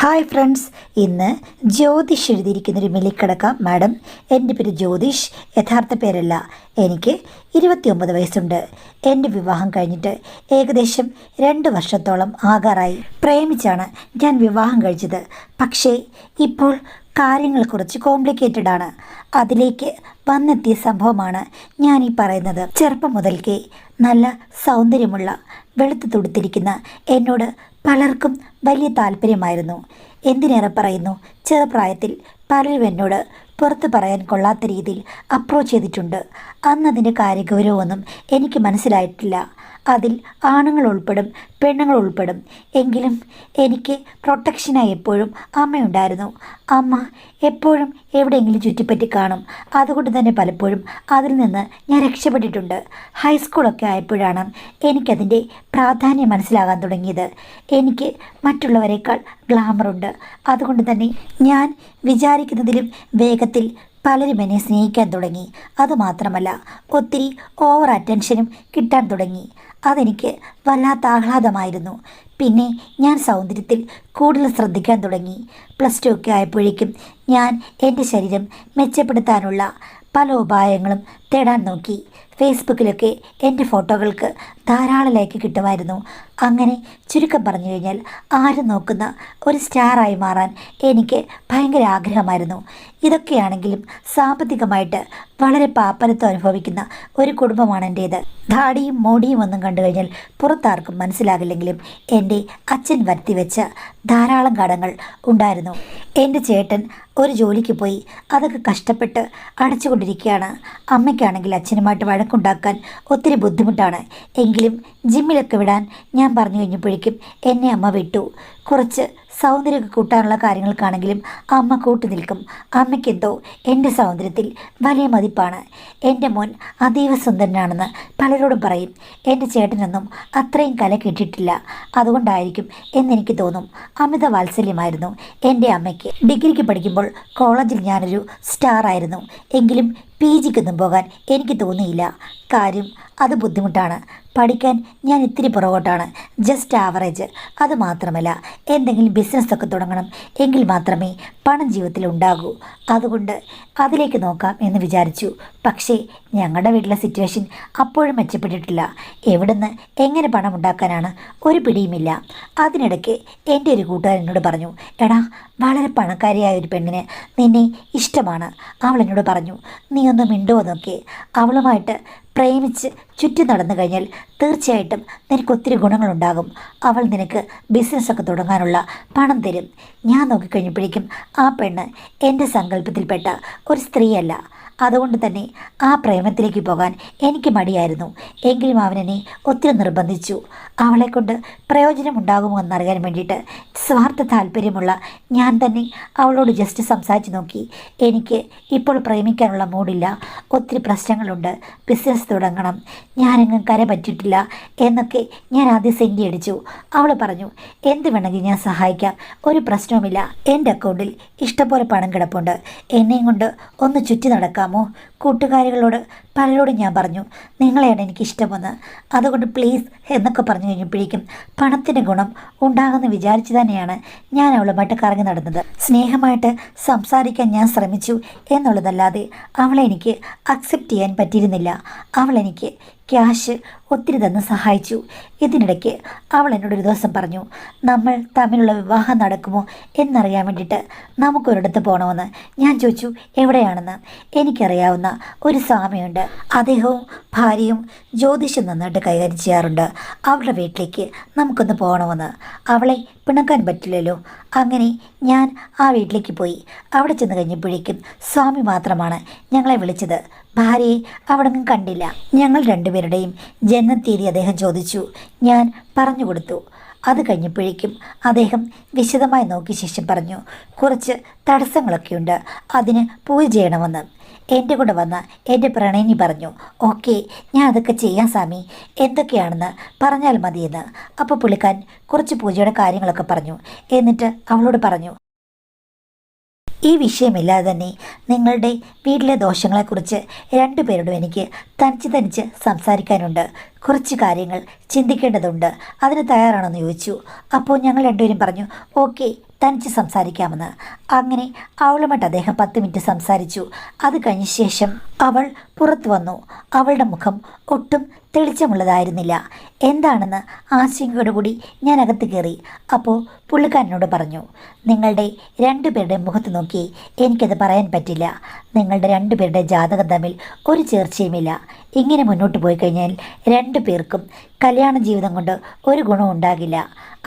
Hi friends, ഇന്ന് Jyothish എഴുതിയിരിക്കുന്നൊരു മെലിക്കടക്ക. Madam, എൻ്റെ പേര് ജ്യോതിഷ്, യഥാർത്ഥ പേരല്ല. എനിക്ക് 29 വയസ്സുണ്ട്. എൻ്റെ വിവാഹം കഴിഞ്ഞിട്ട് ഏകദേശം 2 വർഷത്തോളം ആകാറായി. പ്രേമിച്ചാണ് ഞാൻ വിവാഹം കഴിച്ചത്. പക്ഷേ ഇപ്പോൾ കാര്യങ്ങൾ കുറച്ച് കോംപ്ലിക്കേറ്റഡ് ആണ്. അതിലേക്ക് വന്നെത്തിയ സംഭവമാണ് ഞാൻ ഈ പറയുന്നത്. ചെറുപ്പം മുതൽക്കേ നല്ല സൗന്ദര്യമുള്ള വെളുത്തു തുടുത്തിരിക്കുന്ന എന്നോട് പലർക്കും വലിയ താല്പര്യമായിരുന്നു. എന്തിനേറെ പറയുന്നു, ചെറുപ്രായത്തിൽ പലരും എന്നോട് പുറത്ത് പറയാൻ കൊള്ളാത്ത രീതിയിൽ അപ്രോച്ച് ചെയ്തിട്ടുണ്ട്. അന്നതിൻ്റെ കാര്യഗൗരവമൊന്നും എനിക്ക് മനസ്സിലായിട്ടില്ല. അതിൽ ആണുങ്ങൾ ഉൾപ്പെടും, പെണ്ണുങ്ങൾ ഉൾപ്പെടും. എങ്കിലും എനിക്ക് പ്രൊട്ടക്ഷനായി എപ്പോഴും അമ്മയുണ്ടായിരുന്നു. അമ്മ എപ്പോഴും എവിടെയെങ്കിലും ചുറ്റിപ്പറ്റി കാണും. അതുകൊണ്ട് തന്നെ പലപ്പോഴും അതിൽ നിന്ന് ഞാൻ രക്ഷപ്പെട്ടിട്ടുണ്ട്. ഹൈസ്കൂളൊക്കെ ആയപ്പോഴാണ് എനിക്കതിൻ്റെ പ്രാധാന്യം മനസ്സിലാകാൻ തുടങ്ങിയത്. എനിക്ക് മറ്റുള്ളവരെക്കാൾ ഗ്ലാമറുണ്ട്. അതുകൊണ്ട് തന്നെ ഞാൻ വിചാരിക്കുന്നതിലും വേഗത്തിൽ പലരും എന്നെ സ്നേഹിക്കാൻ തുടങ്ങി. അതുമാത്രമല്ല, ഒത്തിരി ഓവർ അറ്റൻഷനും കിട്ടാൻ തുടങ്ങി. അതെനിക്ക് വല്ലാത്ത ആഹ്ലാദമായിരുന്നു. പിന്നെ ഞാൻ സൗന്ദര്യത്തിൽ കൂടുതൽ ശ്രദ്ധിക്കാൻ തുടങ്ങി. +2 ഒക്കെ ആയപ്പോഴേക്കും ഞാൻ എൻ്റെ ശരീരം മെച്ചപ്പെടുത്താനുള്ള പല ഉപായങ്ങളും തേടാൻ നോക്കി. ഫേസ്ബുക്കിലൊക്കെ എൻ്റെ ഫോട്ടോകൾക്ക് ധാരാളം ലൈക്ക് കിട്ടുമായിരുന്നു. അങ്ങനെ ചുരുക്കം പറഞ്ഞു കഴിഞ്ഞാൽ ആരും നോക്കുന്ന ഒരു സ്റ്റാറായി മാറാൻ എനിക്ക് ഭയങ്കര ആഗ്രഹമായിരുന്നു. ഇതൊക്കെയാണെങ്കിലും സാമ്പത്തികമായിട്ട് വളരെ പാപ്പരത്വം അനുഭവിക്കുന്ന ഒരു കുടുംബമാണ് എൻ്റേത്. ധാടിയും മോടിയും ഒന്നും കണ്ടു കഴിഞ്ഞാൽ പുറത്താർക്കും മനസ്സിലാകില്ലെങ്കിലും എൻ്റെ അച്ഛൻ വരുത്തിവെച്ച ധാരാളം കടങ്ങൾ ഉണ്ടായിരുന്നു. എൻ്റെ ചേട്ടൻ ഒരു ജോലിക്ക് പോയി അതൊക്കെ കഷ്ടപ്പെട്ട് അടച്ചുകൊണ്ടിരിക്കുകയാണ്. അമ്മയ്ക്കാണെങ്കിൽ അച്ഛനുമായിട്ട് വഴക്കുണ്ടാക്കാൻ ഒത്തിരി ബുദ്ധിമുട്ടാണ്. എങ്കിലും ജിമ്മിലൊക്കെ വിടാൻ ഞാൻ പറഞ്ഞു കഴിഞ്ഞപ്പോഴേക്കും എന്നെ അമ്മ വിട്ടു. കുറച്ച് സൗന്ദര്യമൊക്കെ കൂട്ടാനുള്ള കാര്യങ്ങൾക്കാണെങ്കിലും അമ്മ കൂട്ടു നിൽക്കും. അമ്മയ്ക്കെന്തോ എൻ്റെ സൗന്ദര്യത്തിൽ വലിയ മതിപ്പാണ്. എൻ്റെ മോൻ അതീവ സുന്ദരനാണെന്ന് പലരോടും പറയും. എൻ്റെ ചേട്ടനൊന്നും അത്രയും കല കിട്ടിയിട്ടില്ല. അതുകൊണ്ടായിരിക്കും എന്നെനിക്ക് തോന്നും. അമിത വാത്സല്യമായിരുന്നു എൻ്റെ അമ്മയ്ക്ക്. ഡിഗ്രിക്ക് പഠിക്കുമ്പോൾ കോളേജിൽ ഞാനൊരു സ്റ്റാറായിരുന്നു. എങ്കിലും PGക്കൊന്നും പോകാൻ എനിക്ക് തോന്നിയില്ല. കാര്യം അത് ബുദ്ധിമുട്ടാണ്. പഠിക്കാൻ ഞാൻ ഇത്തിരി പുറകോട്ടാണ്, ജസ്റ്റ് ആവറേജ്. അതുമാത്രമല്ല, എന്തെങ്കിലും ബിസിനസ്സൊക്കെ തുടങ്ങണം, എങ്കിൽ മാത്രമേ പണം ജീവിതത്തിൽ ഉണ്ടാകൂ. അതുകൊണ്ട് അതിലേക്ക് നോക്കാം എന്ന് വിചാരിച്ചു. പക്ഷേ ഞങ്ങളുടെ വീട്ടിലെ സിറ്റുവേഷൻ അപ്പോഴും മെച്ചപ്പെട്ടിട്ടില്ല. എവിടുന്ന് എങ്ങനെ പണം ഉണ്ടാക്കാനാണ് ഒരു പിടിയുമില്ല. അതിനിടയ്ക്ക് എൻ്റെ ഒരു കൂട്ടുകാരൻ എന്നോട് പറഞ്ഞു, എടാ, വളരെ പണക്കാരിയായ ഒരു പെണ്ണിന് നിന്നെ ഇഷ്ടമാണ്. അവൾ എന്നോട് പറഞ്ഞു, നീ ഒന്ന് മിണ്ടുമോ നോക്കി. അവളുമായിട്ട് പ്രേമിച്ച് ചുറ്റും നടന്നു കഴിഞ്ഞാൽ തീർച്ചയായിട്ടും നിനക്ക് ഒത്തിരി ഗുണങ്ങളുണ്ടാകും. അവൾ നിനക്ക് ബിസിനസ്സൊക്കെ തുടങ്ങാനുള്ള പണം തരും. ഞാൻ നോക്കിക്കഴിഞ്ഞപ്പോഴേക്കും ആ പെണ്ണ് എൻ്റെ സങ്കല്പത്തിൽപ്പെട്ട ഒരു സ്ത്രീയല്ല. അതുകൊണ്ട് തന്നെ ആ പ്രേമത്തിലേക്ക് പോകാൻ എനിക്ക് മടിയായിരുന്നു. എങ്കിലും അവനെന്നെ ഒത്തിരി നിർബന്ധിച്ചു. അവളെക്കൊണ്ട് പ്രയോജനമുണ്ടാകുമോ എന്നറിയാൻ വേണ്ടിയിട്ട് സ്വാർത്ഥ താല്പര്യമുള്ള ഞാൻ തന്നെ അവളോട് ജസ്റ്റ് സംസാരിച്ച് നോക്കി. എനിക്ക് ഇപ്പോൾ പ്രേമിക്കാനുള്ള മൂഡില്ല, ഒത്തിരി പ്രശ്നങ്ങളുണ്ട്, ബിസിനസ് തുടങ്ങണം, ഞാനെങ്ങും കര പറ്റിയിട്ടില്ല എന്നൊക്കെ ഞാൻ ആദ്യം സെൻറ്റി അടിച്ചു. അവൾ പറഞ്ഞു, എന്ത് വേണമെങ്കിൽ ഞാൻ സഹായിക്കാം, ഒരു പ്രശ്നവുമില്ല, എൻ്റെ അക്കൗണ്ടിൽ ഇഷ്ടംപോലെ പണം കിടപ്പുണ്ട്, എന്നെയും കൊണ്ട് ഒന്ന് ചുറ്റി നടക്കാമോ? കൂട്ടുകാരികളോട് പലരോടും ഞാൻ പറഞ്ഞു, നിങ്ങളെയാണ് എനിക്കിഷ്ടമെന്ന്. അതുകൊണ്ട് പ്ലീസ് എന്നൊക്കെ പറഞ്ഞു കഴിഞ്ഞപ്പോഴേക്കും പണത്തിൻ്റെ ഗുണം ഉണ്ടാകുമെന്ന് വിചാരിച്ചു തന്നെയാണ് ഞാൻ അവളുമായിട്ട് കറങ്ങി നടന്നത്. സ്നേഹമായിട്ട് സംസാരിക്കാൻ ഞാൻ ശ്രമിച്ചു എന്നുള്ളതല്ലാതെ അവളെ എനിക്ക് അക്സെപ്റ്റ് ചെയ്യാൻ പറ്റിയിരുന്നില്ല. അവളെനിക്ക് ക്യാഷ് ഒത്തിരി തന്ന് സഹായിച്ചു. ഇതിനിടയ്ക്ക് അവൾ എന്നോടൊരു ദിവസം പറഞ്ഞു, നമ്മൾ തമ്മിലുള്ള വിവാഹം നടക്കുമോ എന്നറിയാൻ വേണ്ടിയിട്ട് നമുക്കൊരിടത്ത് പോകണമെന്ന്. ഞാൻ ചോദിച്ചു, എവിടെയാണെന്ന്. എനിക്കറിയാവുന്ന ഒരു സ്വാമിയുണ്ട്, അദ്ദേഹവും ഭാര്യയും ജ്യോതിഷം നന്നായിട്ട് കൈകാര്യം ചെയ്യാറുണ്ട്, അവളുടെ വീട്ടിലേക്ക് നമുക്കൊന്ന് പോകണമെന്ന്. അവളെ പിണക്കാൻ പറ്റില്ലല്ലോ. അങ്ങനെ ഞാൻ ആ വീട്ടിലേക്ക് പോയി. അവിടെ ചെന്ന് കഴിഞ്ഞപ്പോഴേക്കും സ്വാമി മാത്രമാണ് ഞങ്ങളെ വിളിച്ചത്. ഭാര്യയെ അവിടെങ്ങും കണ്ടില്ല. ഞങ്ങൾ രണ്ടുപേരുടെയും ജന്മത്തീയതി അദ്ദേഹം ചോദിച്ചു. ഞാൻ പറഞ്ഞു കൊടുത്തു. അത് കഴിഞ്ഞപ്പോഴേക്കും അദ്ദേഹം വിശദമായി നോക്കിയ ശേഷം പറഞ്ഞു, കുറച്ച് തടസ്സങ്ങളൊക്കെയുണ്ട്, അതിന് പൂജ ചെയ്യണമെന്ന്. എൻ്റെ കൂടെ വന്ന എൻ്റെ പ്രണയിനി പറഞ്ഞു, ഓക്കെ, ഞാൻ അതൊക്കെ ചെയ്യാം സ്വാമി, എന്തൊക്കെയാണെന്ന് പറഞ്ഞാൽ മതിയെന്ന്. അപ്പോൾ പുള്ളിക്കാരൻ കുറച്ച് പൂജയുടെ കാര്യങ്ങളൊക്കെ പറഞ്ഞു. എന്നിട്ട് അവളോട് പറഞ്ഞു, ഈ വിഷയമില്ലാതെ തന്നെ നിങ്ങളുടെ വീട്ടിലെ ദോഷങ്ങളെക്കുറിച്ച് രണ്ടുപേരോടും എനിക്ക് തനിച്ച് സംസാരിക്കാനുണ്ട്. കുറച്ച് കാര്യങ്ങൾ ചിന്തിക്കേണ്ടതുണ്ട്. അതിന് തയ്യാറാണെന്ന് ചോദിച്ചു. അപ്പോൾ ഞങ്ങൾ രണ്ടുപേരും പറഞ്ഞു, ഓക്കെ, തനിച്ച് സംസാരിക്കാമെന്ന്. അങ്ങനെ അവളുമായിട്ട് അദ്ദേഹം 10 മിനിറ്റ് സംസാരിച്ചു. അത് കഴിഞ്ഞ ശേഷം അവൾ പുറത്തു വന്നു. അവളുടെ മുഖം ഒട്ടും തെളിച്ചമുള്ളതായിരുന്നില്ല. എന്താണെന്ന് ആശങ്കയോടുകൂടി ഞാൻ അകത്ത് കയറി. അപ്പോൾ പുള്ളിക്കാരനോട് പറഞ്ഞു, നിങ്ങളുടെ രണ്ടുപേരുടെ മുഖത്ത് നോക്കി എനിക്കത് പറയാൻ പറ്റില്ല. നിങ്ങളുടെ രണ്ടുപേരുടെ ജാതകം തമ്മിൽ ഒരു ചേർച്ചയുമില്ല. ഇങ്ങനെ മുന്നോട്ട് പോയി കഴിഞ്ഞാൽ രണ്ടു പേർക്കും കല്യാണ ജീവിതം കൊണ്ട് ഒരു ഗുണവും ഉണ്ടാകില്ല.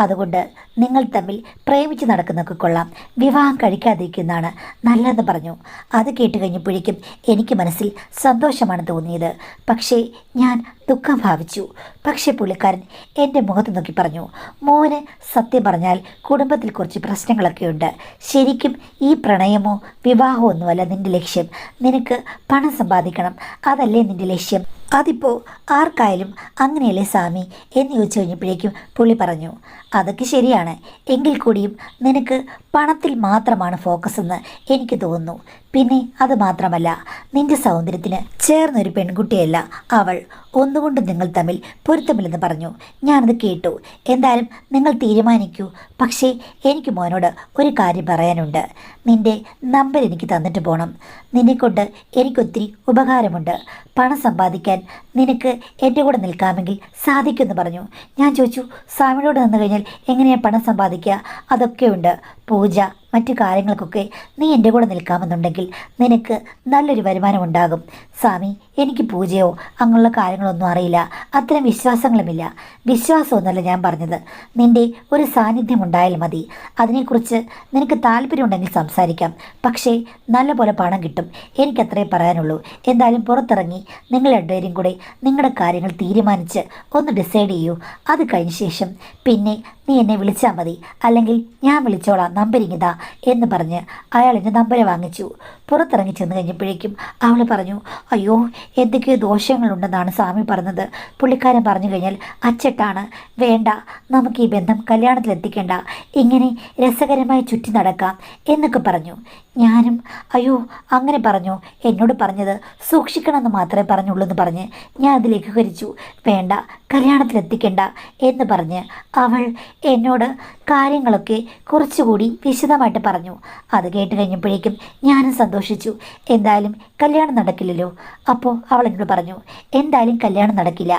അതുകൊണ്ട് നിങ്ങൾ തമ്മിൽ പ്രേമിച്ച് നടക്കുന്നതൊക്കെ കൊള്ളാം, വിവാഹം കഴിക്കാതിരിക്കുന്നതാണ് നല്ലതെന്ന് പറഞ്ഞു. അത് കേട്ട് കഴിഞ്ഞപ്പോഴേക്കും എനിക്ക് മനസ്സിൽ സന്തോഷമാണ് തോന്നിയത്. പക്ഷേ ഞാൻ ദുഃഖം ഭാവിച്ചു. പക്ഷേ പുള്ളിക്കാരൻ എൻ്റെ മുഖത്ത് നോക്കി പറഞ്ഞു, മോന് സത്യം പറഞ്ഞാൽ കുടുംബത്തിൽ കുറച്ച് പ്രശ്നങ്ങളൊക്കെ ഉണ്ട്. ശരിക്കും ഈ പ്രണയമോ വിവാഹമോ ഒന്നുമല്ല നിൻ്റെ ലക്ഷ്യം. നിനക്ക് പണം സമ്പാദിക്കണം, അതല്ലേ നിൻ്റെ ലക്ഷ്യം. അതിപ്പോൾ ആർക്കായാലും അങ്ങനെയല്ലേ സ്വാമി എന്ന് ചോദിച്ചു കഴിഞ്ഞപ്പോഴേക്കും പുള്ളി പറഞ്ഞു, അതൊക്കെ ശരിയാണ്. എങ്കിൽ കൂടിയും നിനക്ക് പണത്തിൽ മാത്രമാണ് ഫോക്കസ് എന്ന് എനിക്ക് തോന്നുന്നു. പിന്നെ അത് മാത്രമല്ല, നിന്റെ സൗന്ദര്യത്തിന് ചേർന്നൊരു പെൺകുട്ടിയല്ല അവൾ. ഒന്നുകൊണ്ടും നിങ്ങൾ തമ്മിൽ പൊരുത്തമില്ലെന്ന് പറഞ്ഞു. ഞാനത് കേട്ടു. എന്തായാലും നിങ്ങൾ തീരുമാനിക്കൂ. പക്ഷേ എനിക്ക് മോനോട് ഒരു കാര്യം പറയാനുണ്ട്. നിന്റെ നമ്പർ എനിക്ക് തന്നിട്ട് പോകണം. നിന്നെക്കൊണ്ട് എനിക്കൊത്തിരി ഉപകാരമുണ്ട്. പണം സമ്പാദിക്കാൻ നിനക്ക് എൻ്റെ കൂടെ നിൽക്കാമെങ്കിൽ സാധിക്കുമെന്ന് പറഞ്ഞു. ഞാൻ ചോദിച്ചു, സ്വാമിയോട് നിന്ന് കഴിഞ്ഞാൽ എങ്ങനെയാണ് പണം സമ്പാദിക്കുക? അതൊക്കെയുണ്ട്, പൂജ മറ്റു കാര്യങ്ങൾക്കൊക്കെ നീ എൻ്റെ കൂടെ നിൽക്കാമെന്നുണ്ടെങ്കിൽ നിനക്ക് നല്ലൊരു വരുമാനം ഉണ്ടാകും. സ്വാമി, എനിക്ക് പൂജയോ അങ്ങനെയുള്ള കാര്യങ്ങളൊന്നും അറിയില്ല, അത്തരം വിശ്വാസങ്ങളുമില്ല. വിശ്വാസമൊന്നുമല്ല ഞാൻ പറഞ്ഞത്, നിൻ്റെ ഒരു സാന്നിധ്യം ഉണ്ടായാൽ മതി. അതിനെക്കുറിച്ച് നിനക്ക് താല്പര്യമുണ്ടെങ്കിൽ സംസാരിക്കാം. പക്ഷേ നല്ലപോലെ പണം കിട്ടും, എനിക്കത്രേ പറയാനുള്ളൂ. എന്തായാലും പുറത്തിറങ്ങി നിങ്ങൾ രണ്ടുപേരും കൂടെ നിങ്ങളുടെ കാര്യങ്ങൾ തീരുമാനിച്ച് ഒന്ന് ഡിസൈഡ് ചെയ്യൂ. അത് കഴിഞ്ഞ ശേഷം പിന്നെ നീ എന്നെ വിളിച്ചാൽ മതി, അല്ലെങ്കിൽ ഞാൻ വിളിച്ചോളാം, നമ്പരിങ്ങിതാ എന്ന് പറഞ്ഞ് അയാൾ എൻ്റെ നമ്പർ വാങ്ങിച്ചു. പുറത്തിറങ്ങി ചെന്ന് കഴിഞ്ഞപ്പോഴേക്കും അവൾ പറഞ്ഞു, അയ്യോ എന്തൊക്കെയോ ദോഷങ്ങളുണ്ടെന്നാണ് സ്വാമി പറഞ്ഞത്. പുള്ളിക്കാരൻ പറഞ്ഞു കഴിഞ്ഞാൽ അച്ചട്ടാണ്, വേണ്ട, നമുക്ക് ഈ ബന്ധം കല്യാണത്തിലെത്തിക്കേണ്ട, ഇങ്ങനെ രസകരമായി ചുറ്റി നടക്കാം എന്നൊക്കെ പറഞ്ഞു. ഞാനും അയ്യോ അങ്ങനെ പറഞ്ഞു, എന്നോട് പറഞ്ഞത് സൂക്ഷിക്കണമെന്ന് മാത്രമേ പറഞ്ഞുള്ളൂ എന്ന് പറഞ്ഞ് ഞാൻ അതിലേക്ക് കരിച്ചു. വേണ്ട, കല്യാണത്തിലെത്തിക്കേണ്ട എന്ന് പറഞ്ഞ് അവൾ എന്നോട് കാര്യങ്ങളൊക്കെ കുറച്ചുകൂടി വിശദമായിട്ട് പറഞ്ഞു. അത് കേട്ട് കഴിഞ്ഞപ്പോഴേക്കും ഞാനും സന്തോഷിച്ചു. എന്തായാലും കല്യാണം നടക്കില്ലല്ലോ. അപ്പോൾ അവൾ എന്നോട് പറഞ്ഞു, എന്തായാലും കല്യാണം നടക്കില്ല,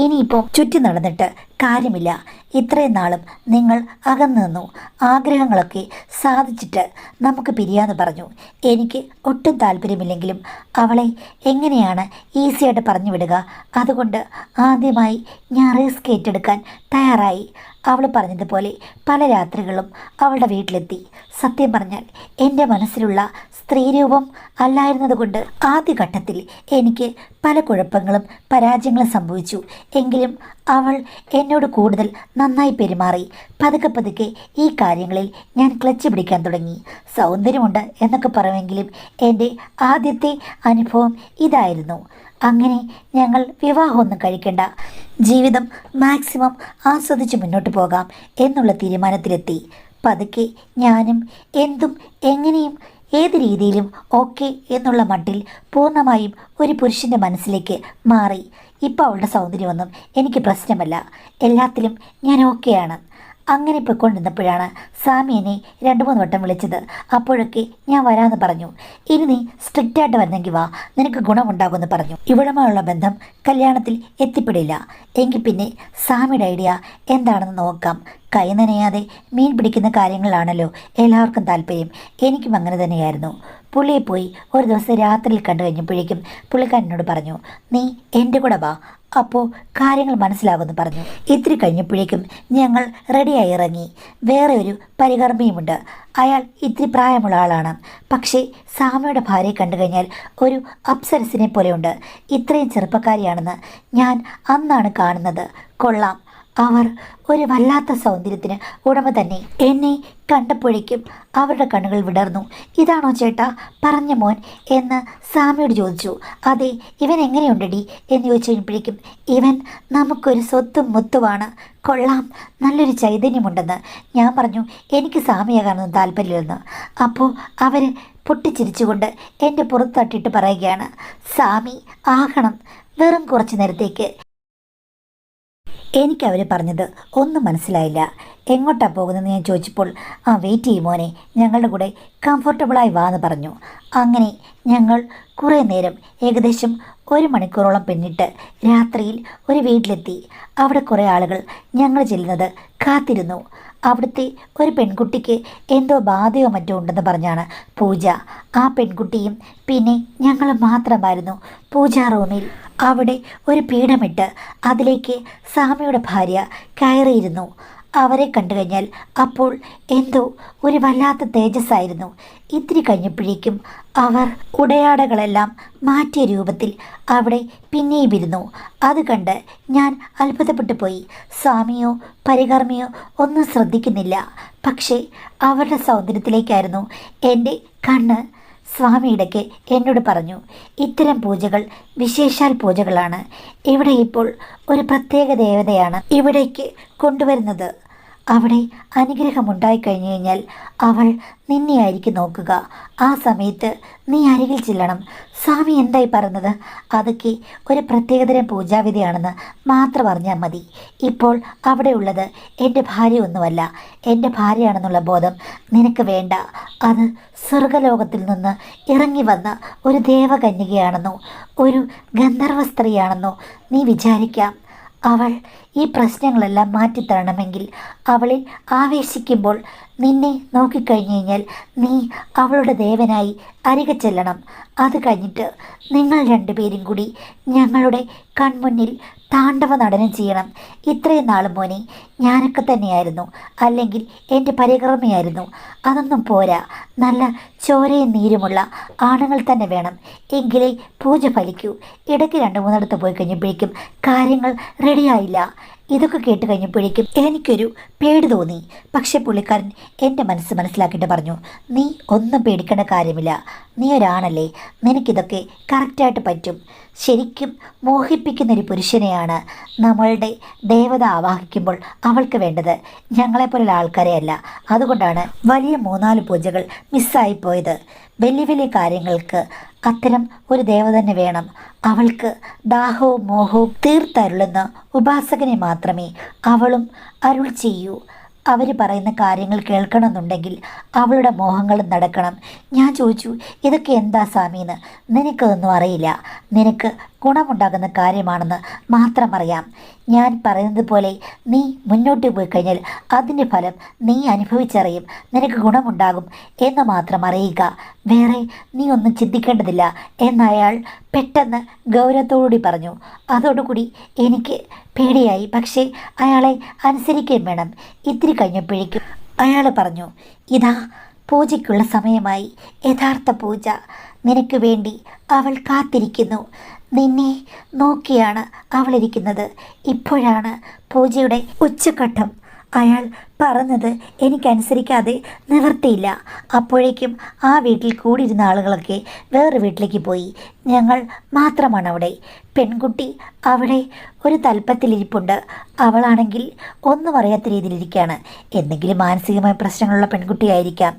ഇനിയിപ്പോൾ ചുറ്റി നടന്നിട്ട് കാര്യമില്ല. ഇത്രയും നാളും നിങ്ങൾ അകന്നു നിന്നു, ആഗ്രഹങ്ങളൊക്കെ സാധിച്ചിട്ട് നമുക്ക് പിരിയാന്ന് പറഞ്ഞു. എനിക്ക് ഒട്ടും താല്പര്യമില്ലെങ്കിലും അവളെ എങ്ങനെയാണ് ഈസിയായിട്ട് പറഞ്ഞു വിടുക? അതുകൊണ്ട് ആദ്യമായി ഞാൻ റിസ്ക് ഏറ്റെടുക്കാൻ തയ്യാറായി. അവൾ പറഞ്ഞതുപോലെ പല രാത്രികളും അവളുടെ വീട്ടിലെത്തി. സത്യം പറഞ്ഞാൽ എൻ്റെ മനസ്സിലുള്ള സ്ത്രീരൂപം അല്ലായിരുന്നതുകൊണ്ട് ആദ്യഘട്ടത്തിൽ എനിക്ക് പല കുഴപ്പങ്ങളും പരാജയങ്ങളും സംഭവിച്ചു. എങ്കിലും അവൾ എന്നോട് കൂടുതൽ നന്നായി പെരുമാറി. പതുക്കെ പതുക്കെ ഈ കാര്യങ്ങളിൽ ഞാൻ ക്ലച്ച് പിടിക്കാൻ തുടങ്ങി. സൗന്ദര്യമുണ്ട് എന്നൊക്കെ പറയുമെങ്കിലും എൻ്റെ ആദ്യത്തെ അനുഭവം ഇതായിരുന്നു. അങ്ങനെ ഞങ്ങൾ വിവാഹമൊന്നും കഴിക്കേണ്ട, ജീവിതം മാക്സിമം ആസ്വദിച്ച് മുന്നോട്ട് പോകാം എന്നുള്ള തീരുമാനത്തിലെത്തി. പതുക്കെ ഞാനും എന്തും എങ്ങനെയും ഏത് രീതിയിലും ഓക്കെ എന്നുള്ള മട്ടിൽ പൂർണ്ണമായും ഒരു പുരുഷൻ്റെ മനസ്സിലേക്ക് മാറി. ഇപ്പോൾ അവളുടെ സൗന്ദര്യമൊന്നും എനിക്ക് പ്രശ്നമല്ല, എല്ലാത്തിലും ഞാൻ ഓക്കെയാണ്. അങ്ങനെ പൊയ്ക്കൊണ്ടിരുന്നപ്പോഴാണ് സ്വാമി എന്നെ 2-3 വട്ടം വിളിച്ചത്. അപ്പോഴൊക്കെ ഞാൻ വരാമെന്ന് പറഞ്ഞു. ഇനി നീ സ്ട്രിക്റ്റായിട്ട് വരുന്നെങ്കിൽ വാ, നിനക്ക് ഗുണമുണ്ടാകുമെന്ന് പറഞ്ഞു. ഇവിടമായുള്ള ബന്ധം കല്യാണത്തിൽ എത്തിപ്പെടില്ല എങ്കിൽ പിന്നെ സ്വാമിയുടെ ഐഡിയ എന്താണെന്ന് നോക്കാം. കൈ നനയാതെ മീൻ പിടിക്കുന്ന കാര്യങ്ങളാണല്ലോ എല്ലാവർക്കും താല്പര്യം. എനിക്കും അങ്ങനെ തന്നെയായിരുന്നു. പുള്ളിയെ പോയി ഒരു ദിവസം രാത്രിയിൽ കണ്ടു കഴിഞ്ഞപ്പോഴേക്കും പുള്ളിക്കാരനോട് പറഞ്ഞു, നീ എൻ്റെ കൂടെ വാ, അപ്പോൾ കാര്യങ്ങൾ മനസ്സിലാകുമെന്ന് പറഞ്ഞു. ഇത്തിരി കഴിഞ്ഞപ്പോഴേക്കും ഞങ്ങൾ റെഡിയായി ഇറങ്ങി. വേറെ ഒരു പരികർമ്മിയുമുണ്ട്. അയാൾ ഇത്തിരി പ്രായമുള്ള ആളാണ്. പക്ഷേ സ്വാമിയുടെ ഭാര്യയെ കണ്ടു കഴിഞ്ഞാൽ ഒരു അപ്സരസിനെ പോലെയുണ്ട്. ഇത്രയും ചെറുപ്പക്കാരിയാണെന്ന് ഞാൻ അന്നാണ് കാണുന്നത്. കൊള്ളാം, അവർ ഒരു വല്ലാത്ത സൗന്ദര്യത്തിന് ഉടമ തന്നെ. എന്നെ കണ്ടപ്പോഴേക്കും അവരുടെ കണ്ണുകൾ വിടർന്നു. ഇതാണോ ചേട്ടാ പറഞ്ഞ മോൻ എന്ന് സ്വാമിയോട് ചോദിച്ചു. അതെ, ഇവൻ എങ്ങനെയുണ്ടടി എന്ന് ചോദിച്ചു കഴിഞ്ഞപ്പോഴേക്കും ഇവൻ നമുക്കൊരു സ്വത്തും മുത്തുമാണ്, കൊള്ളാം, നല്ലൊരു ചൈതന്യമുണ്ടെന്ന്. ഞാൻ പറഞ്ഞു എനിക്ക് സ്വാമിയാകാനൊന്നും താല്പര്യമില്ലെന്ന്. അപ്പോൾ അവർ പൊട്ടിച്ചിരിച്ചുകൊണ്ട് എൻ്റെ പുറത്ത് തട്ടിയിട്ട് പറയുകയാണ്, സ്വാമി ആകണം, വെറും കുറച്ച് നേരത്തേക്ക്. എനിക്കവർ പറഞ്ഞത് ഒന്നും മനസ്സിലായില്ല. എങ്ങോട്ടാണ് പോകുന്നതെന്ന് ഞാൻ ചോദിച്ചപ്പോൾ വെയിറ്റ് ചെയ്യും മോനെ, ഞങ്ങളുടെ കൂടെ കംഫർട്ടബിളായി വാ എന്ന് പറഞ്ഞു. അങ്ങനെ ഞങ്ങൾ കുറേ നേരം, ഏകദേശം 1 മണിക്കൂറോളം പിന്നിട്ട് രാത്രിയിൽ ഒരു വീട്ടിലെത്തി. അവിടെ കുറേ ആളുകൾ ഞങ്ങൾ ചെല്ലുന്നത് കാത്തിരുന്നു. അവിടുത്തെ ഒരു പെൺകുട്ടിക്ക് എന്തോ ബാധയോ മറ്റോ ഉണ്ടെന്ന് പറഞ്ഞാണ് പൂജ. ആ പെൺകുട്ടിയും പിന്നെ ഞങ്ങൾ മാത്രമായിരുന്നു പൂജാ റൂമിൽ. അവിടെ ഒരു പീഠമിട്ട് അതിലേക്ക് സ്വാമിയുടെ ഭാര്യ കയറിയിരുന്നു. അവരെ കണ്ടു കഴിഞ്ഞാൽ അപ്പോൾ എന്തോ ഒരു വല്ലാത്ത തേജസ്സായിരുന്നു. ഇത്തിരി കഴിഞ്ഞപ്പോഴേക്കും അവർ ഉടയാടകളെല്ലാം മാറ്റിയ രൂപത്തിൽ അവിടെ പിന്നെയും ഇരുന്നു. അത് കണ്ട് ഞാൻ അത്ഭുതപ്പെട്ടു പോയി. സ്വാമിയോ പരികർമ്മിയോ ഒന്നും ശ്രദ്ധിക്കുന്നില്ല. പക്ഷേ അവരുടെ സൗന്ദര്യത്തിലേക്കായിരുന്നു എൻ്റെ കണ്ണ്. സ്വാമി ഇടയ്ക്ക് എന്നോട് പറഞ്ഞു, ഇത്തരം പൂജകൾ വിശേഷാൽ പൂജകളാണ്. ഇവിടെ ഇപ്പോൾ ഒരു പ്രത്യേക ദേവതയാണ് ഇവിടേക്ക് കൊണ്ടുവരുന്നത്. അവിടെ അനുഗ്രഹമുണ്ടായിക്കഴിഞ്ഞു കഴിഞ്ഞാൽ അവൾ നിന്നെയായിരിക്കും നോക്കുക. ആ സമയത്ത് നീ അരികിൽ ചെല്ലണം. സ്വാമി എന്തായി പറഞ്ഞത്? അതൊക്കെ ഒരു പ്രത്യേകതരം പൂജാവിധിയാണെന്ന് മാത്രം അറിഞ്ഞാൽ മതി. ഇപ്പോൾ അവിടെ ഉള്ളത് എൻ്റെ ഭാര്യ ഒന്നുമല്ല, എൻ്റെ ഭാര്യയാണെന്നുള്ള ബോധം നിനക്ക് വേണ്ട. അത് സ്വർഗലോകത്തിൽ നിന്ന് ഇറങ്ങി വന്ന ഒരു ദേവകന്യകയാണെന്നോ ഒരു ഗന്ധർവ സ്ത്രീയാണെന്നോ നീ വിചാരിക്കാം. അവൾ ഈ പ്രശ്നങ്ങളെല്ലാം മാറ്റിത്തരണമെങ്കിൽ അവളിൽ ആവേശിക്കുമ്പോൾ നിന്നെ നോക്കിക്കഴിഞ്ഞു കഴിഞ്ഞാൽ നീ അവളുടെ ദേവനായി അരികെ ചെല്ലണം. അത് കഴിഞ്ഞിട്ട് നിങ്ങൾ രണ്ടുപേരും കൂടി ഞങ്ങളുടെ കൺമുന്നിൽ താണ്ഡവ നടനം ചെയ്യണം. ഇത്രയും നാളും മോനെ ഞാനൊക്കെ തന്നെയായിരുന്നു, അല്ലെങ്കിൽ എൻ്റെ പരികർമ്മയായിരുന്നു. അതൊന്നും പോരാ, നല്ല ചോരയും നീരുമുള്ള ആണുങ്ങൾ തന്നെ വേണം. എങ്കിലേ പൂജ ഫലിക്കൂ. ഇടയ്ക്ക് 2-3 പോയി കഴിഞ്ഞപ്പോഴേക്കും കാര്യങ്ങൾ റെഡിയായില്ല. ഇതൊക്കെ കേട്ട് കഴിഞ്ഞപ്പോഴേക്കും എനിക്കൊരു പേടി തോന്നി. പക്ഷേ പുള്ളിക്കാരൻ എൻ്റെ മനസ്സ് മനസ്സിലാക്കിയിട്ട് പറഞ്ഞു, നീ ഒന്നും പേടിക്കേണ്ട കാര്യമില്ല. നീ ഒരാണല്ലേ, നിനക്കിതൊക്കെ കറക്റ്റായിട്ട് പറ്റും. ശരിക്കും മോഹിപ്പിക്കുന്നൊരു പുരുഷനെയാണ് നമ്മളുടെ ദേവത ആവാഹിക്കുമ്പോൾ അവൾക്ക് വേണ്ടത്, ഞങ്ങളെപ്പോലുള്ള ആൾക്കാരെ അല്ല. അതുകൊണ്ടാണ് വലിയ 3-4 പൂജകൾ മിസ്സായിപ്പോയത്. വലിയ വലിയ കാര്യങ്ങൾക്ക് അത്തരം ഒരു ദേവത തന്നെ വേണം. അവൾക്ക് ദാഹവും മോഹവും തീർത്തരുളുന്ന ഉപാസകനെ മാത്രമേ അവളും അരുൾ ചെയ്യൂ. അവർ പറയുന്ന കാര്യങ്ങൾ കേൾക്കണമെന്നുണ്ടെങ്കിൽ അവളുടെ മോഹങ്ങളും നടക്കണം. ഞാൻ ചോദിച്ചു, ഇതൊക്കെ എന്താ സ്വാമീന്ന്? നിനക്കതൊന്നും അറിയില്ല, നിനക്ക് ഗുണമുണ്ടാകുന്ന കാര്യമാണെന്ന് മാത്രം അറിയാം. ഞാൻ പറയുന്നത് പോലെ നീ മുന്നോട്ട് പോയി കഴിഞ്ഞാൽ അതിൻ്റെ ഫലം നീ അനുഭവിച്ചറിയും. നിനക്ക് ഗുണമുണ്ടാകും എന്ന് മാത്രം അറിയുക. വേറെ നീ ഒന്നും ചിന്തിക്കേണ്ടതില്ല എന്നയാൾ പെട്ടെന്ന് ഗൗരവത്തോടുകൂടി പറഞ്ഞു. അതോടുകൂടി എനിക്ക് പേടിയായി. പക്ഷേ അയാളെ അനുസരിക്കുകയും വേണം. ഇത്തിരി കഴിഞ്ഞപ്പോഴേക്കും അയാൾ പറഞ്ഞു, ഇതാ പൂജയ്ക്കുള്ള സമയമായി. യഥാർത്ഥ പൂജ നിനക്ക് വേണ്ടി അവൾ കാത്തിരിക്കുന്നു. നിന്നെ നോക്കിയാണ് അവളിരിക്കുന്നത്. ഇപ്പോഴാണ് പൂജയുടെ ഉച്ചഘട്ടം. അയാൾ പറഞ്ഞത് എനിക്കനുസരിക്കാതെ നിവർത്തിയില്ല. അപ്പോഴേക്കും ആ വീട്ടിൽ കൂടിയിരുന്ന ആളുകളൊക്കെ വേറെ വീട്ടിലേക്ക് പോയി. ഞങ്ങൾ മാത്രമാണ് അവിടെ. പെൺകുട്ടി അവിടെ ഒരു തൽപ്പത്തിലിരിപ്പുണ്ട്. അവളാണെങ്കിൽ ഒന്നും അറിയാത്ത രീതിയിലിരിക്കുകയാണ്. എന്തെങ്കിലും മാനസികമായ പ്രശ്നങ്ങളുള്ള പെൺകുട്ടിയായിരിക്കാം.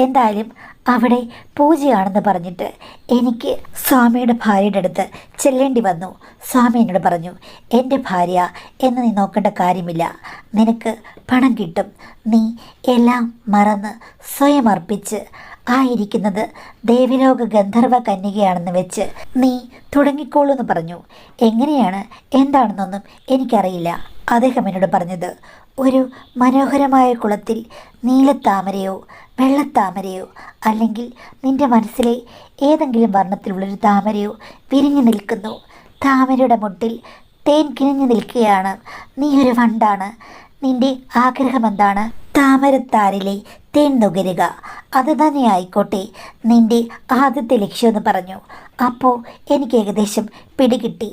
എന്തായാലും അവിടെ പൂജയാണെന്ന് പറഞ്ഞിട്ട് എനിക്ക് സ്വാമിയുടെ ഭാര്യയുടെ അടുത്ത് ചെല്ലേണ്ടി വന്നു. സ്വാമി എന്നോട് പറഞ്ഞു, എൻ്റെ ഭാര്യ എന്ന് നീ നോക്കേണ്ട കാര്യമില്ല. നിനക്ക് പണം കിട്ടും. നീ എല്ലാം മറന്ന് സ്വയം അർപ്പിച്ച് ആയിരിക്കുന്നത് ദേവലോക ഗന്ധർവ കന്യകയാണെന്ന് വെച്ച് നീ തുടങ്ങിക്കോളൂ എന്ന് പറഞ്ഞു. എങ്ങനെയാണ് എന്താണെന്നൊന്നും എനിക്കറിയില്ല. അദ്ദേഹം എന്നോട് പറഞ്ഞത്, ഒരു മനോഹരമായ കുളത്തിൽ നീലത്താമരയോ വെള്ളത്താമരയോ അല്ലെങ്കിൽ നിൻ്റെ മനസ്സിലെ ഏതെങ്കിലും വർണ്ണത്തിലുള്ളൊരു താമരയോ വിരിഞ്ഞു നിൽക്കുന്നു. താമരയുടെ മുട്ടിൽ തേൻ കിനിഞ്ഞു നിൽക്കുകയാണ്. നീ ഒരു വണ്ടാണ്. നിൻ്റെ ആഗ്രഹം എന്താണ്? താമരത്താരിലെ തേൻ നുകരുക. അത് തന്നെ ആയിക്കോട്ടെ നിൻ്റെ ആദ്യത്തെ ലക്ഷ്യമെന്ന് പറഞ്ഞു. അപ്പോൾ എനിക്ക് ഏകദേശം പിടികിട്ടി.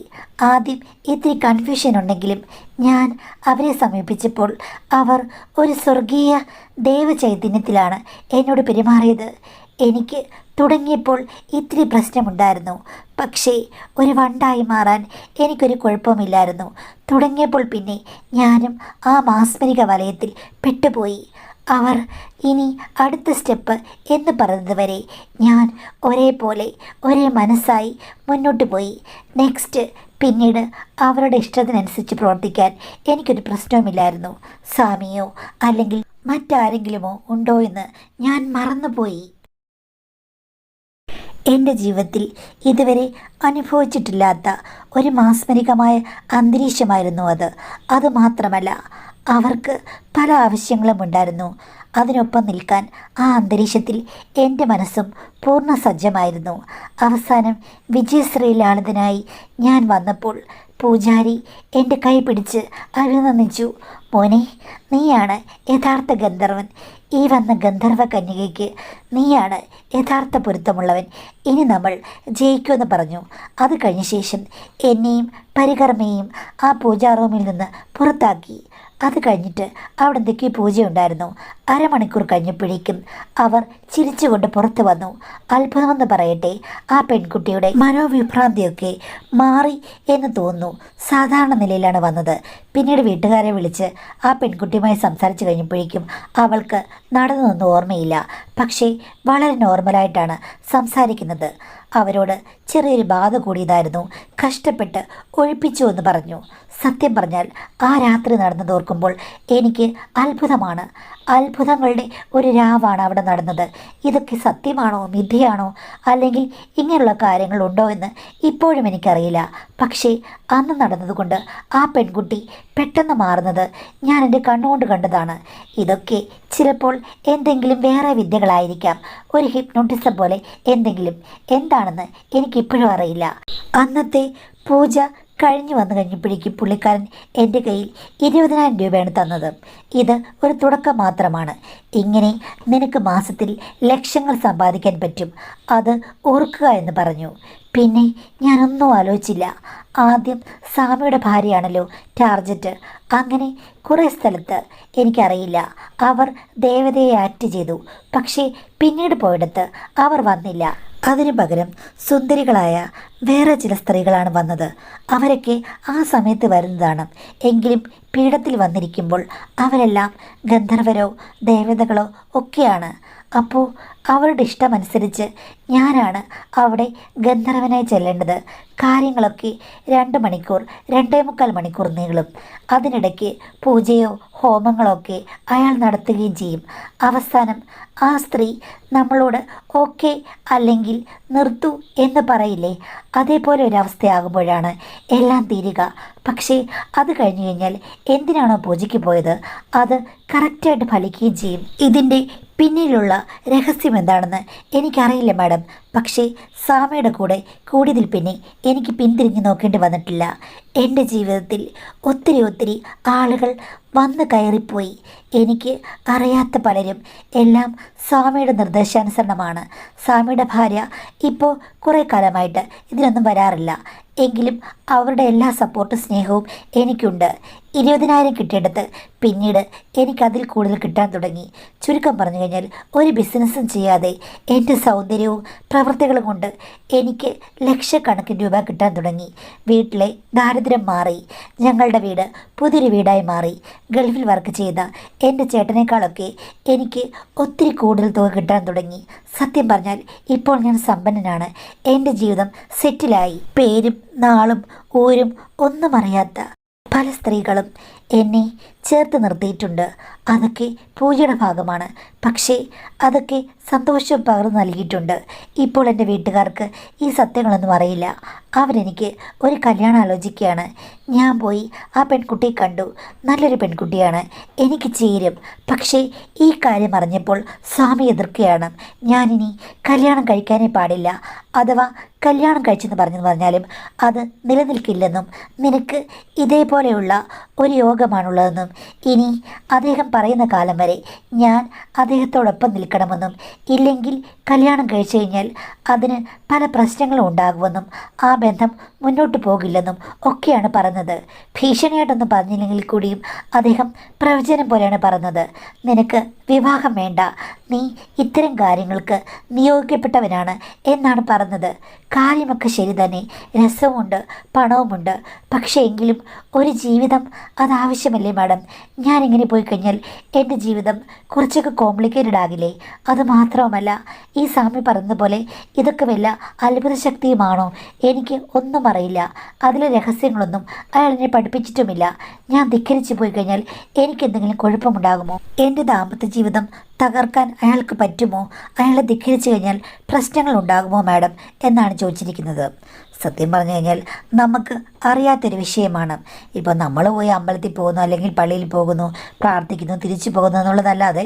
ആദ്യം ഇത്തിരി കൺഫ്യൂഷൻ ഉണ്ടെങ്കിലും ഞാൻ അവരെ സമീപിച്ചപ്പോൾ അവർ ഒരു സ്വർഗീയ ദേവചൈതന്യത്തിലാണ് എന്നോട് പെരുമാറിയത്. എനിക്ക് തുടങ്ങിയപ്പോൾ ഇത്തിരി പ്രശ്നമുണ്ടായിരുന്നു. പക്ഷേ ഒരു വണ്ടായി മാറാൻ എനിക്കൊരു കുഴപ്പമില്ലായിരുന്നു. തുടങ്ങിയപ്പോൾ പിന്നെ ഞാനും ആ മാസ്മരിക വലയത്തിൽ പെട്ടുപോയി. അവർ ഇനി അടുത്ത സ്റ്റെപ്പ് എന്ന് പറയുന്നത് വരെ ഞാൻ ഒരേപോലെ ഒരേ മനസ്സായി മുന്നോട്ട് പോയി. നെക്സ്റ്റ് പിന്നീട് അവരുടെ ഇഷ്ടത്തിനനുസരിച്ച് പ്രവർത്തിക്കാൻ എനിക്കൊരു പ്രശ്നവുമില്ലായിരുന്നു. സ്വാമിയോ അല്ലെങ്കിൽ മറ്റാരെങ്കിലുമോ ഉണ്ടോ എന്ന് ഞാൻ മറന്നുപോയി. എൻ്റെ ജീവിതത്തിൽ ഇതുവരെ അനുഭവിച്ചിട്ടില്ലാത്ത ഒരു മാസ്മരികമായ അന്തരീക്ഷമായിരുന്നു അത്. അതുമാത്രമല്ല, അവർക്ക് പല ആവശ്യങ്ങളും ഉണ്ടായിരുന്നു. അതിനൊപ്പം നിൽക്കാൻ ആ അന്തരീക്ഷത്തിൽ എൻ്റെ മനസ്സും പൂർണ്ണ സജ്ജമായിരുന്നു. അവസാനം വിജയശ്രീലാളിതനായി ഞാൻ വന്നപ്പോൾ പൂജാരി എൻ്റെ കൈ പിടിച്ച് അഭിനന്ദിച്ചു. മോനെ, നീയാണ് യഥാർത്ഥ ഗന്ധർവൻ. ഈ വന്ന ഗന്ധർവ കന്യകയ്ക്ക് നീയാണ് യഥാർത്ഥ പൊരുത്തമുള്ളവൻ. ഇനി നമ്മൾ ജയിക്കുമെന്ന് പറഞ്ഞു. അത് കഴിഞ്ഞ ശേഷം എന്നെയും പരികർമ്മയെയും ആ പൂജാ റൂമിൽ നിന്ന് പുറത്താക്കി. അത് കഴിഞ്ഞിട്ട് അവിടെ എന്തൊക്കെയോ പൂജയുണ്ടായിരുന്നു. അരമണിക്കൂർ കഴിഞ്ഞപ്പോഴേക്കും അവർ ചിരിച്ചുകൊണ്ട് പുറത്തു വന്നു. അത്ഭുതമെന്ന് പറയട്ടെ, ആ പെൺകുട്ടിയുടെ മനോവിഭ്രാന്തിയൊക്കെ മാറി എന്ന് തോന്നുന്നു. സാധാരണ നിലയിലാണ് വന്നത്. പിന്നീട് വീട്ടുകാരെ വിളിച്ച് ആ പെൺകുട്ടിയുമായി സംസാരിച്ചു കഴിഞ്ഞപ്പോഴേക്കും അവൾക്ക് നടന്നതൊന്നും ഓർമ്മയില്ല. പക്ഷേ വളരെ നോർമലായിട്ടാണ് സംസാരിക്കുന്നത്. അവരോട് ചെറിയൊരു ബാധ കൂടിയതായിരുന്നു, കഷ്ടപ്പെട്ട് ഒഴിപ്പിച്ചു എന്ന് പറഞ്ഞു. സത്യം പറഞ്ഞാൽ ആ രാത്രി നടന്നതോർക്കുമ്പോൾ എനിക്ക് അത്ഭുതമാണ്. അത്ഭുതങ്ങളുടെ ഒരു രാവാണ് അവിടെ നടന്നത്. ഇതൊക്കെ സത്യമാണോ മിഥ്യയാണോ അല്ലെങ്കിൽ ഇങ്ങനെയുള്ള കാര്യങ്ങളുണ്ടോ എന്ന് ഇപ്പോഴും എനിക്കറിയില്ല. പക്ഷേ അന്ന് നടന്നതുകൊണ്ട് ആ പെൺകുട്ടി പെട്ടെന്ന് മാറുന്നത് ഞാൻ എൻ്റെ കണ്ണുകൊണ്ട് കണ്ടതാണ്. ഇതൊക്കെ ചിലപ്പോൾ എന്തെങ്കിലും വേറെ വിദ്യകളായിരിക്കാം, ഒരു ഹിപ്നോട്ടിസം പോലെ എന്തെങ്കിലും. എന്താണെന്ന് എനിക്കിപ്പോഴും അറിയില്ല. അന്നത്തെ പൂജ കഴിഞ്ഞു വന്നു കഴിഞ്ഞപ്പോഴേക്കും പുള്ളിക്കാരൻ എൻ്റെ കയ്യിൽ 20,000 രൂപയാണ് തന്നത്. ഇത് ഒരു തുടക്കം മാത്രമാണ്. ഇങ്ങനെ നിനക്ക് മാസത്തിൽ ലക്ഷങ്ങൾ സമ്പാദിക്കാൻ പറ്റും, അത് ഓർക്കുക എന്ന് പറഞ്ഞു. പിന്നെ ഞാനൊന്നും ആലോചിച്ചില്ല. ആദ്യം സ്വാമിയുടെ ഭാര്യയാണല്ലോ ടാർജറ്റ്. അങ്ങനെ കുറേ സ്ഥലത്ത് എനിക്കറിയില്ല അവർ ദേവതയെ ആക്ട് ചെയ്തു. പക്ഷേ പിന്നീട് പോയിടത്ത് അവർ വന്നില്ല. അതിനു പകരം സുന്ദരികളായ വേറെ ചില സ്ത്രീകളാണ് വന്നത്. അവരൊക്കെ ആ സമയത്ത് വരുന്നതാണ്. എങ്കിലും പീഠത്തിൽ വന്നിരിക്കുമ്പോൾ അവരെല്ലാം ഗന്ധർവരോ ദേവതകളോ ഒക്കെയാണ്. അപ്പോൾ അവരുടെ ഇഷ്ടമനുസരിച്ച് ഞാനാണ് അവിടെ ഗന്ധർവനായി ചെല്ലേണ്ടത്. കാര്യങ്ങളൊക്കെ 2 മണിക്കൂർ 2.25 മണിക്കൂർ നീളും. അതിനിടയ്ക്ക് പൂജയോ ഹോമങ്ങളോ ഒക്കെ അയാൾ നടത്തുകയും ചെയ്യും. അവസാനം ആ സ്ത്രീ നമ്മളോട് ഓക്കെ അല്ലെങ്കിൽ നിർത്തൂ എന്ന് പറയില്ലേ, അതേപോലെ ഒരവസ്ഥയാകുമ്പോഴാണ് എല്ലാം തീരുക. പക്ഷേ അത് കഴിഞ്ഞു കഴിഞ്ഞാൽ എന്തിനാണോ പൂജയ്ക്ക് പോയത് അത് കറക്റ്റായിട്ട് ഫലിക്കുകയും ചെയ്യും. ഇതിൻ്റെ പിന്നിലുള്ള രഹസ്യം എന്താണെന്ന് എനിക്കറിയില്ല മാഡം. പക്ഷേ സ്വാമിയുടെ കൂടെ കൂടിയതിൽ പിന്നെ എനിക്ക് പിന്തിരിഞ്ഞ് നോക്കേണ്ടി വന്നിട്ടില്ല. എൻ്റെ ജീവിതത്തിൽ ഒത്തിരി ആളുകൾ വന്ന് കയറിപ്പോയി. എനിക്ക് അറിയാത്ത പലരും. എല്ലാം സ്വാമിയുടെ നിർദ്ദേശാനുസരണമാണ്. സ്വാമിയുടെ ഭാര്യ ഇപ്പോൾ കുറേ കാലമായിട്ട് ഇതിനൊന്നും വരാറില്ല. എങ്കിലും അവരുടെ എല്ലാ സപ്പോർട്ടും സ്നേഹവും എനിക്കുണ്ട്. 20,000 കിട്ടിയെടുത്ത് പിന്നീട് എനിക്കതിൽ കൂടുതൽ കിട്ടാൻ തുടങ്ങി. ചുരുക്കം പറഞ്ഞു കഴിഞ്ഞാൽ ഒരു ബിസിനസ്സും ചെയ്യാതെ എൻ്റെ സൗന്ദര്യവും പ്രവൃത്തികളും കൊണ്ട് എനിക്ക് ലക്ഷക്കണക്കിന് രൂപ കിട്ടാൻ തുടങ്ങി. വീട്ടിലെ ദാരിദ്ര്യം മാറി. ഞങ്ങളുടെ വീട് പുതിയൊരു വീടായി മാറി. ഗൾഫിൽ വർക്ക് ചെയ്ത എൻ്റെ ചേട്ടനേക്കാളൊക്കെ എനിക്ക് ഒത്തിരി കൂടുതൽ തുക കിട്ടാൻ തുടങ്ങി. സത്യം പറഞ്ഞാൽ ഇപ്പോൾ ഞാൻ സമ്പന്നനാണ്. എൻ്റെ ജീവിതം സെറ്റിലായി. പേരും നാളും ഊരും ഒന്നും അറിയാത്ത പല സ്ത്രീകളും എന്നെ ചേർത്ത് നിർത്തിയിട്ടുണ്ട്. അതൊക്കെ പൂജയുടെ ഭാഗമാണ്. പക്ഷേ അതൊക്കെ സന്തോഷം പകർന്നു നൽകിയിട്ടുണ്ട്. ഇപ്പോൾ എൻ്റെ വീട്ടുകാർക്ക് ഈ സത്യങ്ങളൊന്നും അറിയില്ല. അവരെനിക്ക് ഒരു കല്യാണം ആലോചിക്കുകയാണ്. ഞാൻ പോയി ആ പെൺകുട്ടിയെ കണ്ടു. നല്ലൊരു പെൺകുട്ടിയാണ്, എനിക്ക് ചേരും. പക്ഷേ ഈ കാര്യം അറിഞ്ഞപ്പോൾ സ്വാമി എതിർക്കുകയാണ്. ഞാനിനി കല്യാണം കഴിക്കാനേ പാടില്ല. അഥവാ കല്യാണം കഴിച്ചെന്ന് പറഞ്ഞാലും അത് നിലനിൽക്കില്ലെന്നും നിനക്ക് ഇതേപോലെയുള്ള ഒരു യോഗമാണുള്ളതെന്നും ഇനി അദ്ദേഹം പറയുന്ന കാലം വരെ ഞാൻ അദ്ദേഹത്തോടൊപ്പം നിൽക്കണമെന്നും ഇല്ലെങ്കിൽ കല്യാണം കഴിച്ചു കഴിഞ്ഞാൽ അതിന് പല പ്രശ്നങ്ങളും ഉണ്ടാകുമെന്നും ആ ബന്ധം മുന്നോട്ട് പോകില്ലെന്നും ഒക്കെയാണ് പറഞ്ഞത്. ഭീഷണിയായിട്ടൊന്നും പറഞ്ഞില്ലെങ്കിൽ കൂടിയും അദ്ദേഹം പ്രവചനം പോലെയാണ് പറഞ്ഞത്. നിനക്ക് വിവാഹം വേണ്ട, നീ ഇത്തരം കാര്യങ്ങൾക്ക് നിയോഗിക്കപ്പെട്ടവനാണ് എന്നാണ് പറഞ്ഞത്. കാര്യമൊക്കെ ശരി തന്നെ, രസവുമുണ്ട്, പണവുമുണ്ട്. പക്ഷേ എങ്കിലും ഒരു ജീവിതം അതാവശ്യമല്ലേ മാഡം? ഞാനിങ്ങനെ പോയി കഴിഞ്ഞാൽ എൻ്റെ ജീവിതം കുറച്ചൊക്കെ കോംപ്ലിക്കേറ്റഡ് ആകില്ലേ? അത് മാത്രവുമല്ല, ഈ സ്വാമി പറഞ്ഞതുപോലെ ഇതൊക്കെ വല്ല അത്ഭുത ശക്തിയുമാണോ? എനിക്ക് ഒന്നും അറിയില്ല. അതിലെ രഹസ്യങ്ങളൊന്നും അയാൾ എന്നെ പഠിപ്പിച്ചിട്ടുമില്ല. ഞാൻ ധിക്കരിച്ചു പോയി കഴിഞ്ഞാൽ എനിക്കെന്തെങ്കിലും കുഴപ്പമുണ്ടാകുമോ? എൻ്റെ ദാമ്പത്യ ജീവിതം തകർക്കാൻ അയാൾക്ക് പറ്റുമോ? അയാളെ ധിക്കരിച്ചു കഴിഞ്ഞാൽ പ്രശ്നങ്ങൾ ഉണ്ടാകുമോ മാഡം എന്നാണ് ചോദിച്ചിരിക്കുന്നത്. സത്യം പറഞ്ഞു കഴിഞ്ഞാൽ നമുക്ക് അറിയാത്തൊരു വിഷയമാണ്. ഇപ്പോൾ നമ്മൾ പോയി അമ്പലത്തിൽ പോകുന്നു, അല്ലെങ്കിൽ പള്ളിയിൽ പോകുന്നു, പ്രാർത്ഥിക്കുന്നു, തിരിച്ചു പോകുന്നു എന്നുള്ളതല്ലാതെ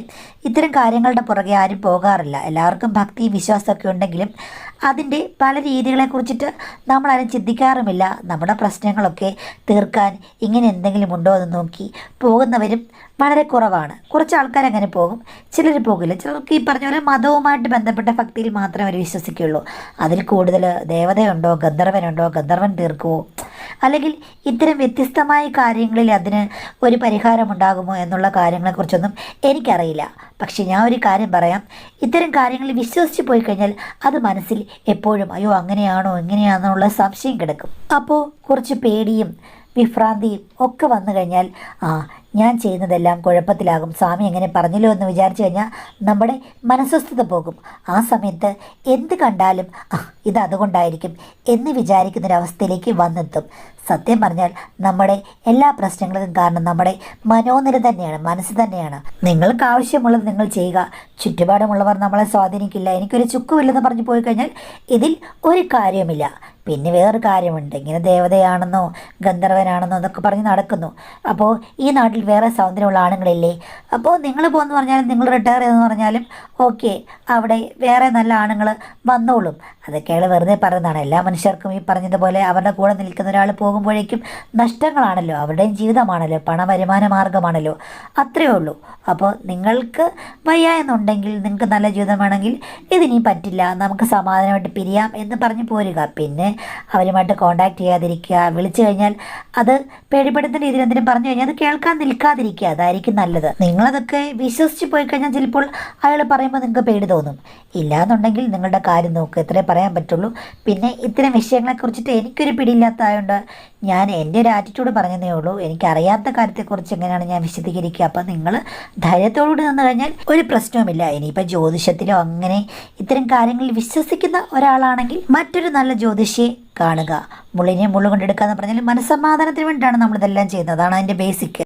ഇത്തരം കാര്യങ്ങളുടെ പുറകെ ആരും പോകാറില്ല. എല്ലാവർക്കും ഭക്തിയും വിശ്വാസമൊക്കെ ഉണ്ടെങ്കിലും അതിൻ്റെ പല രീതികളെക്കുറിച്ചിട്ട് നമ്മളാരും ചിന്തിക്കാറുമില്ല. നമ്മുടെ പ്രശ്നങ്ങളൊക്കെ തീർക്കാൻ ഇങ്ങനെ എന്തെങ്കിലും ഉണ്ടോ എന്ന് നോക്കി പോകുന്നവരും വളരെ കുറവാണ്. കുറച്ച് ആൾക്കാർ അങ്ങനെ പോകും, ചിലർ പോകില്ല. ചിലർക്ക് ഈ പറഞ്ഞ പോലെ മതവുമായിട്ട് ബന്ധപ്പെട്ട ഭക്തിയിൽ മാത്രമേ അവർ വിശ്വസിക്കുകയുള്ളൂ. അതിൽ കൂടുതൽ ദേവതയുണ്ടോ, ഗന്ധർവനുണ്ടോ, ഗന്ധർവൻ തീർക്കുമോ, അല്ലെങ്കിൽ ഇത്തരം വ്യത്യസ്തമായ കാര്യങ്ങളിൽ അതിന് ഒരു പരിഹാരമുണ്ടാകുമോ എന്നുള്ള കാര്യങ്ങളെക്കുറിച്ചൊന്നും എനിക്കറിയില്ല. പക്ഷെ ഞാൻ ഒരു കാര്യം പറയാം, ഇത്തരം കാര്യങ്ങളിൽ വിശ്വസിച്ച് പോയി കഴിഞ്ഞാൽ അത് മനസ്സിൽ എപ്പോഴും അയ്യോ അങ്ങനെയാണോ ഇങ്ങനെയാണെന്നുള്ള സംശയം കിടക്കും. അപ്പോൾ കുറച്ച് പേടിയും വിഭ്രാന്തിയും ഒക്കെ വന്നു കഴിഞ്ഞാൽ ഞാൻ ചെയ്യുന്നതെല്ലാം കുഴപ്പത്തിലാകും, സ്വാമി എങ്ങനെ പറഞ്ഞല്ലോ എന്ന് വിചാരിച്ചു കഴിഞ്ഞാൽ നമ്മുടെ മനസ്വസ്ഥത പോകും. ആ സമയത്ത് എന്ത് കണ്ടാലും ഇത് അതുകൊണ്ടായിരിക്കും എന്ന് വിചാരിക്കുന്നൊരവസ്ഥയിലേക്ക് വന്നെത്തും. സത്യം പറഞ്ഞാൽ നമ്മുടെ എല്ലാ പ്രശ്നങ്ങൾക്കും കാരണം നമ്മുടെ മനോനില തന്നെയാണ്, മനസ്സ് തന്നെയാണ്. നിങ്ങൾക്ക് ആവശ്യമുള്ളത് നിങ്ങൾ ചെയ്യുക. ചുറ്റുപാടുമുള്ളവർ നമ്മളെ സ്വാധീനിക്കില്ല. എനിക്കൊരു ചുക്കുമില്ലെന്ന് പറഞ്ഞു പോയി കഴിഞ്ഞാൽ ഇതിൽ ഒരു കാര്യവുമില്ല. പിന്നെ വേറൊരു കാര്യമുണ്ട്, ഇങ്ങനെ ദേവതയാണെന്നോ ഗന്ധർവനാണെന്നോ എന്നൊക്കെ പറഞ്ഞ് നടക്കുന്നു. അപ്പോൾ ഈ നാട്ടിൽ വേറെ സൗന്ദര്യമുള്ള ആണുങ്ങളില്ലേ? അപ്പോൾ നിങ്ങൾ പോകുമെന്ന് പറഞ്ഞാലും നിങ്ങൾ റിട്ടയർ ചെയ്തെന്ന് പറഞ്ഞാലും ഓക്കെ, അവിടെ വേറെ നല്ല ആണുങ്ങൾ വന്നോളും. അതൊക്കെയാണ് വെറുതെ പറയുന്നതാണ്. എല്ലാ മനുഷ്യർക്കും ഈ പറഞ്ഞതുപോലെ അവരുടെ കൂടെ നിൽക്കുന്ന ഒരാൾ പോകുമ്പോഴേക്കും നഷ്ടങ്ങളാണല്ലോ, അവരുടെയും ജീവിതമാണല്ലോ, പണവരുമാന മാർഗമാണല്ലോ, അത്രയേ ഉള്ളൂ. അപ്പോൾ നിങ്ങൾക്ക് വയ്യ എന്നുണ്ടെങ്കിൽ, നിങ്ങൾക്ക് നല്ല ജീവിതം വേണമെങ്കിൽ ഇതിനി പറ്റില്ല, നമുക്ക് സമാധാനമായിട്ട് പിരിയാം എന്ന് പറഞ്ഞ് പോരുക. പിന്നെ അവരുമായിട്ട് കോണ്ടാക്ട് ചെയ്യാതിരിക്കുക. വിളിച്ചു കഴിഞ്ഞാൽ അത് പേടിപ്പെടുത്തുന്ന രീതിയിൽ എന്തെങ്കിലും പറഞ്ഞു കഴിഞ്ഞാൽ അത് കേൾക്കാൻ നിൽക്കാതിരിക്കുക, അതായിരിക്കും നല്ലത്. നിങ്ങളതൊക്കെ വിശ്വസിച്ച് പോയി കഴിഞ്ഞാൽ ചിലപ്പോൾ അയാൾ പറയുമ്പോൾ നിങ്ങൾക്ക് പേടി തോന്നും. ഇല്ലയെന്നുണ്ടെങ്കിൽ നിങ്ങളുടെ കാര്യം നോക്കുക, ഇത്രേ പറയാൻ പറ്റുള്ളൂ. പിന്നെ ഇത്തരം വിഷയങ്ങളെക്കുറിച്ചിട്ട് എനിക്കൊരു പിടിയില്ലാത്തതായതുകൊണ്ട് ഞാൻ എൻ്റെ ഒരു ആറ്റിറ്റ്യൂഡ് പറഞ്ഞതേ ഉള്ളൂ. എനിക്കറിയാത്ത കാര്യത്തെക്കുറിച്ച് എങ്ങനെയാണ് ഞാൻ വിശദീകരിക്കുക. അപ്പം നിങ്ങൾ ധൈര്യത്തോടുകൂടി നിന്ന് കഴിഞ്ഞാൽ ഒരു പ്രശ്നവുമില്ല. ഇനിയിപ്പോൾ ജ്യോതിഷത്തിലോ അങ്ങനെ ഇത്തരം കാര്യങ്ങളിൽ വിശ്വസിക്കുന്ന ഒരാളാണെങ്കിൽ മറ്റൊരു നല്ല ജ്യോതിഷിയെ കാണുക. മുള്ളിനെ മുള്ളു കൊണ്ടെടുക്കുക എന്ന് പറഞ്ഞാൽ മനസ്സമാധാനത്തിന് വേണ്ടിയിട്ടാണ് നമ്മളിതെല്ലാം ചെയ്യുന്നത്. അതാണ് അതിൻ്റെ ബേസിക്.